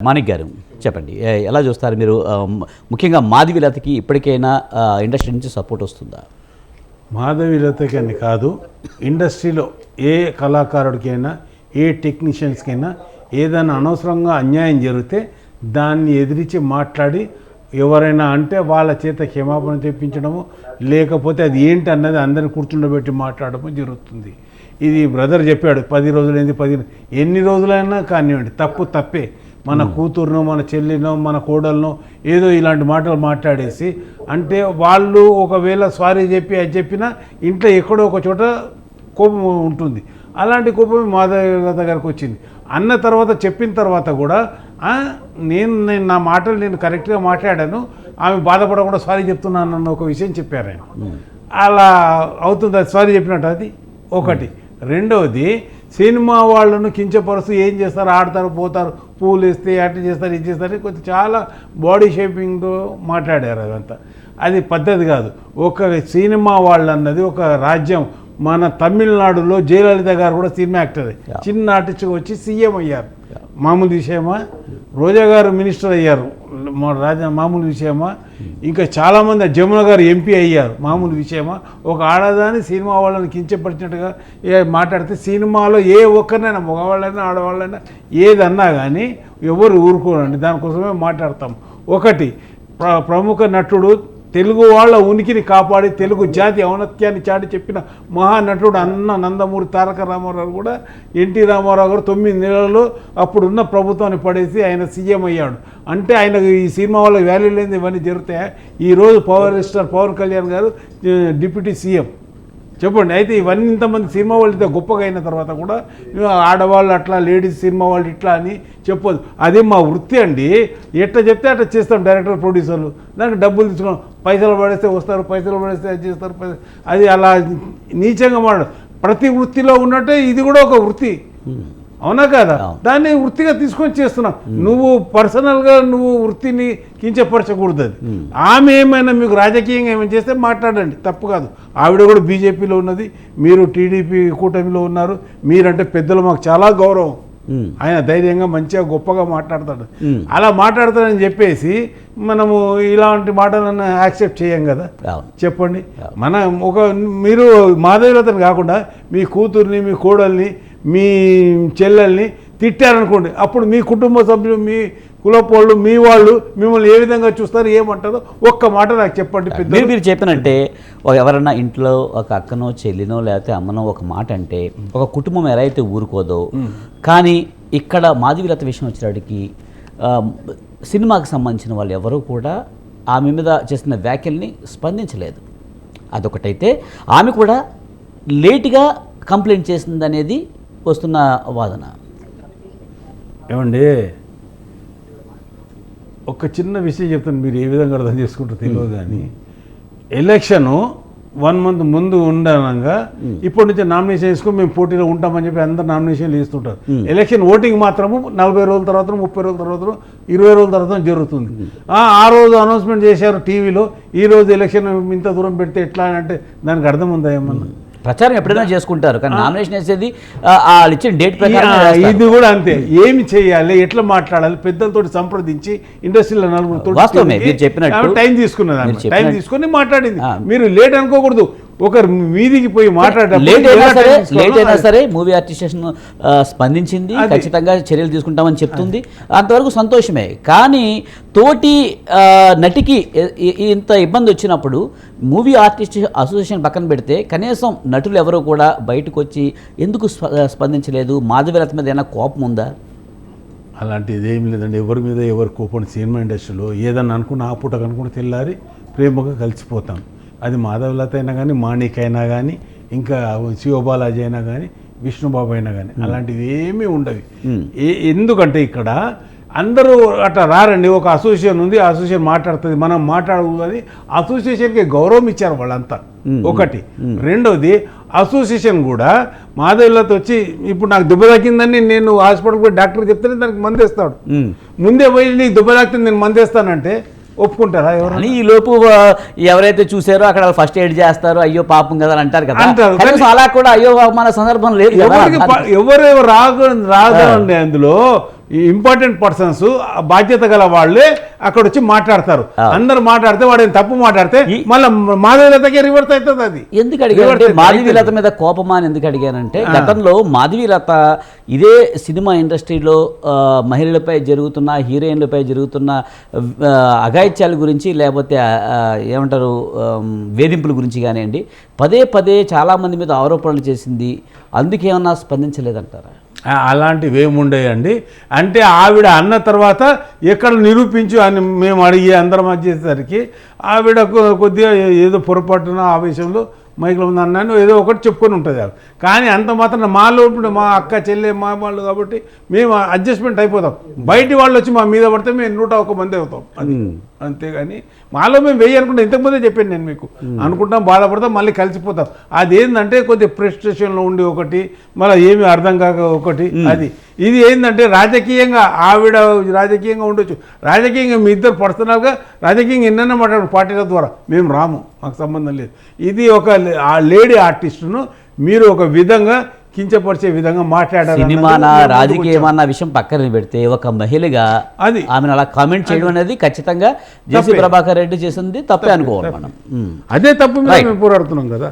మాణిక్ గారు చెప్పండి, ఎలా చూస్తారు మీరు? ముఖ్యంగా మాధవీలతకి ఇప్పటికైనా ఇండస్ట్రీ నుంచి సపోర్ట్ వస్తుందా? మాధవీలతకి అని కాదు, ఇండస్ట్రీలో ఏ కళాకారుడికైనా ఏ టెక్నీషియన్స్కైనా ఏదైనా అనవసరంగా అన్యాయం జరిగితే దాన్ని ఎదిరించి మాట్లాడి ఎవరైనా అంటే వాళ్ళ చేత క్షమాపణ తెప్పించడము, లేకపోతే అది ఏంటి అన్నది అందరిని కూర్చుండబెట్టి మాట్లాడము జరుగుతుంది. ఇది బ్రదర్ చెప్పాడు, 10 రోజులైంది, ఎన్ని రోజులైనా కానివ్వండి, తప్పు తప్పే. మన కూతురునో మన చెల్లినో మన కోడలనో ఏదో ఇలాంటి మాటలు మాట్లాడేసి అంటే వాళ్ళు ఒకవేళ సారీ చెప్పి అది చెప్పినా ఇంట్లో ఎక్కడో ఒక చోట కోపం ఉంటుంది. అలాంటి కోపం మాధవీలత గారికి వచ్చింది. అన్న తర్వాత చెప్పిన తర్వాత కూడా నేను నా మాటలు నేను కరెక్ట్గా మాట్లాడాను, ఆమె బాధపడకుండా సారీ చెప్తున్నాను అన్న ఒక విషయం చెప్పారు ఆయన. అలా అవుతుంది, అది సారీ చెప్పినట్టు అది ఒకటి. రెండవది, సినిమా వాళ్ళను కించపరుస్తూ ఏం చేస్తారు, ఆడతారు పోతారు, పూలు వేస్తే అట్లా చేస్తారు ఇది చేస్తారు, కొంచెం చాలా బాడీ షేపింగ్తో మాట్లాడారు. అదంతా అది పద్ధతి కాదు. ఒక సినిమా వాళ్ళు అన్నది ఒక రాజ్యం. మన తమిళనాడులో జయలలిత గారు కూడా సినిమా యాక్టరే, చిన్న ఆర్టిస్ట్గా వచ్చి సీఎం అయ్యారు. మామూలు విషయమా? రోజా గారు మినిస్టర్ అయ్యారు, మామూలు విషయమా? ఇంకా చాలామంది, జమున గారు ఎంపీ అయ్యారు, మామూలు విషయమా? ఒక ఆడదాన్ని సినిమా వాళ్ళని కించపరిచినట్టుగా మాట్లాడితే సినిమాలో ఏ ఒక్కరినైనా మగవాళ్ళైనా ఆడవాళ్ళైనా ఏదన్నా కానీ ఎవరు ఊరుకోరండి, దానికోసమే మాట్లాడతాం. ఒకటి, ప్రముఖ నటుడు తెలుగు వాళ్ళ ఉనికిని కాపాడి తెలుగు జాతి ఔన్నత్యాన్ని చాటి చెప్పిన మహానటుడు అన్న నందమూరి తారక రామారావు కూడా ఎన్టీ రామారావు గారు 9 నెలల్లో అప్పుడున్న ప్రభుత్వాన్ని పడేసి ఆయన సీఎం అయ్యాడు. అంటే ఆయన ఈ సినిమా వాళ్ళకి వాల్యూ లేని ఇవన్నీ జరుగుతాయి. ఈరోజు పవర్ స్టార్ పవన్ కళ్యాణ్ గారు డిప్యూటీ సీఎం. చెప్పండి. అయితే ఇవన్నీ ఇంతమంది సినిమా వాళ్ళు ఇంత గొప్పగా అయిన తర్వాత కూడా ఆడవాళ్ళు అట్లా, లేడీస్ సినిమా వాళ్ళు ఇట్లా అని చెప్పొద్దు. అది మా వృత్తి అండి, ఎట్లా చెప్తే అట్లా చేస్తాం. డైరెక్టర్ ప్రొడ్యూసర్లు దానికి డబ్బులు తీసుకున్నాం, పైసలు పడేస్తే వస్తారు, పైసలు పడేస్తే అది చేస్తారు. అది అలా నీచంగా మాట్లాడు. ప్రతి వృత్తిలో ఉన్నట్టే ఇది కూడా ఒక వృత్తి, అవునా కదా? దాన్ని వృత్తిగా తీసుకొని చేస్తున్నాం. నువ్వు పర్సనల్గా నువ్వు వృత్తిని కించపరచకూడదు. అది ఆమె ఏమైనా మీకు రాజకీయంగా ఏమైనా చేస్తే మాట్లాడండి, తప్పు కాదు. ఆవిడ కూడా బీజేపీలో ఉన్నది, మీరు టీడీపీ కూటమిలో ఉన్నారు. మీరంటే పెద్దలు మాకు చాలా గౌరవం. ఆయన ధైర్యంగా మంచిగా గొప్పగా మాట్లాడతాడు. అలా మాట్లాడతాడని చెప్పేసి మనము ఇలాంటి మాటలను యాక్సెప్ట్ చేయం కదా. చెప్పండి. మీరు మాధవీలతని కాకుండా మీ కూతుర్ని, మీ కోడల్ని, మీ చెల్లెల్ని తిట్టారనుకోండి, అప్పుడు మీ కుటుంబ సభ్యులు, మీ కులపోళ్ళు, మీ వాళ్ళు మిమ్మల్ని ఏ విధంగా చూస్తారు, ఏమంటారో ఒక్క మాట నాకు చెప్పండి. మీరు చెప్పినంటే ఎవరన్నా ఇంట్లో ఒక అక్కనో చెల్లినో లేకపోతే అమ్మనో ఒక మాట అంటే ఒక కుటుంబం ఎలా అయితే ఊరుకోదో, కానీ ఇక్కడ మాధవీలత విషయం వచ్చేటికి సినిమాకి సంబంధించిన వాళ్ళు ఎవరూ కూడా ఆమె మీద చేసిన వ్యాఖ్యల్ని స్పందించలేదు. అదొకటైతే ఆమె కూడా లేటుగా కంప్లైంట్ చేసింది అనేది వస్తున్న వాదన. ఏమండి, ఒక చిన్న విషయం చెప్తాను, మీరు ఏ విధంగా అర్థం చేసుకుంటారో తెలియదు. కానీ ఎలక్షను 1 month ముందు ఉండగా ఇప్పటి నుంచి నామినేషన్ వేసుకొని మేము పోటీలో ఉంటామని చెప్పి అందరు నామినేషన్లు వేస్తుంటారు. ఎలక్షన్ ఓటింగ్ మాత్రము 40 రోజుల తర్వాత, 30 రోజుల తర్వాత, 20 రోజుల తర్వాత జరుగుతుంది. ఆ రోజు అనౌన్స్మెంట్ చేశారు టీవీలో, ఈ రోజు ఎలక్షన్ ఇంత దూరం పెడితే ఎట్లా అంటే దానికి అర్థం ఉందా? ఏమన్నా ప్రచారం ఎప్పుడైనా చేసుకుంటారు, కానీ నామినేషన్ వేసేది వాళ్ళు ఇచ్చిన డేట్ ప్రకారం. ఇది కూడా అంతే. ఏమి చేయాలి, ఎట్లా మాట్లాడాలి, పెద్దలతో సంప్రదించి ఇండస్ట్రీలో నలుగురితో టైం తీసుకున్నది, టైం తీసుకొని మాట్లాడింది. మీరు లేట్ అనుకోకూడదు. ఒకరు మీదికి పోయి మాట్లాడారు. లేట్ అయినా సరే మూవీ అసోసియేషన్ స్పందించింది, ఖచ్చితంగా చర్యలు తీసుకుంటామని చెప్తుంది, అంతవరకు సంతోషమే. కానీ తోటి నటికి ఇంత ఇబ్బంది వచ్చినప్పుడు మూవీ ఆర్టిస్ట్ అసోసియేషన్ పక్కన పెడితే కనీసం నటులు ఎవరు కూడా బయటకు వచ్చి ఎందుకు స్పందించలేదు? మాధవీలత మీద ఏమైనా కోపం ఉందా? అలాంటిది ఏం లేదండి. ఎవరి మీద ఎవరు కోపం. సినిమా ఇండస్ట్రీలో ఏదన్నా అనుకున్న ఆ పూట కనుక్కుంటే తెల్లారి ప్రేమగా కలిసిపోతాం. అది మాధవీలత అయినా కానీ, మాణిక్ అయినా కానీ, ఇంకా శివబాలాజీ అయినా కానీ, విష్ణుబాబు అయినా కానీ, అలాంటివి ఏమీ ఉండవు. ఎందుకంటే ఇక్కడ అందరూ అట్లా రారండి. ఒక అసోసియేషన్ ఉంది, అసోసియేషన్ మాట్లాడుతుంది, మనం మాట్లాడకూడదని అసోసియేషన్కి గౌరవం ఇచ్చారు వాళ్ళంతా. ఒకటి. రెండోది, అసోసియేషన్ కూడా మాధవీలత వచ్చి ఇప్పుడు నాకు దెబ్బ తాకిందని నేను హాస్పిటల్కి పోయి డాక్టర్ చెప్తేనే దానికి మందేస్తాడు. ముందే పోయి నీకు దెబ్బ తాకితే నేను మందేస్తానంటే ఒప్పుకుంటారా ఎవరు? ఈ లోపు ఎవరైతే చూసారో అక్కడ ఫస్ట్ ఎయిడ్ చేస్తారు, అయ్యో పాపం కదా అని అంటారు కదా. అలా కూడా అయ్యో మన సందర్భం లేదు. ఎవరెవరు రాదండి అందులో. ఇంపార్టెంట్ పర్సన్స్ బాధ్యత గల వాళ్ళే అక్కడ వచ్చి మాట్లాడతారు. అందరు మాట్లాడితే వాడు తప్పు మాట్లాడితే మళ్ళీ మాధవీలతకే రివర్స్ అవుతుంది. అది ఎందుకు అడిగానంటే మాధవీలత మీద కోపమా అని ఎందుకు అడిగానంటే గతంలో మాధవీలత ఇదే సినిమా ఇండస్ట్రీలో మహిళలపై జరుగుతున్న హీరోయిన్లపై జరుగుతున్న అఘాయిత్యాల గురించి లేకపోతే ఏమంటారు వేధింపుల గురించి కానివ్వండి పదే పదే చాలామంది మీద ఆరోపణలు చేసింది. అందుకేమన్నా స్పందించలేదంటారా? అలాంటివి ఏముండేయండి. అంటే ఆవిడ అన్న తర్వాత ఎక్కడ నిరూపించు అని మేము అడిగి అందరం వచ్చేసరికి ఆవిడ కొద్దిగా ఏదో పొరపాటున ఆవేశంలో మైక్లో ఉంది అన్నాను ఏదో ఒకటి చెప్పుకొని ఉంటుంది. కానీ అంత మాత్రం మాలో ఇప్పుడు మా అక్క చెల్లె మా వాళ్ళు కాబట్టి మేము అడ్జస్ట్మెంట్ అయిపోతాం. బయటి వాళ్ళు వచ్చి మా మీద పడితే మేము 101 మంది అవుతాం. అది అంతేగాని మాలో మేము వెయ్యి అనుకుంటాం. ఇంతకుముందే చెప్పాను నేను మీకు. అనుకుంటాం, బాధపడతాం, మళ్ళీ కలిసిపోతాం. అది ఏంటంటే కొద్దిగా ఫ్రస్ట్రేషన్లో ఉండి ఒకటి, మళ్ళీ ఏమీ అర్థం కాక ఒకటి. అది ఇది ఏంటంటే రాజకీయంగా ఆవిడ రాజకీయంగా ఉండొచ్చు. రాజకీయంగా మీ ఇద్దరు పర్సనల్గా రాజకీయంగా ఎన్నైనా మాట్లాడు పార్టీల ద్వారా మేము రాము, మాకు సంబంధం లేదు. ఇది ఒక లేడీ ఆర్టిస్టును మీరు ఒక విధంగా కించపరిచే విధంగా మాట్లాడారు. సినిమానా రాజకీయమన్న విషయం పక్కన పెడితే ఒక మహిళగా అది ఆమెను అలా కామెంట్ చేయడం అనేది ఖచ్చితంగా జేసీ ప్రభాకర్ రెడ్డి చేసింది తప్పే అనుకోవాలి మనం. అదే తప్పు మీద మేము పోరాడుతున్నాం కదా.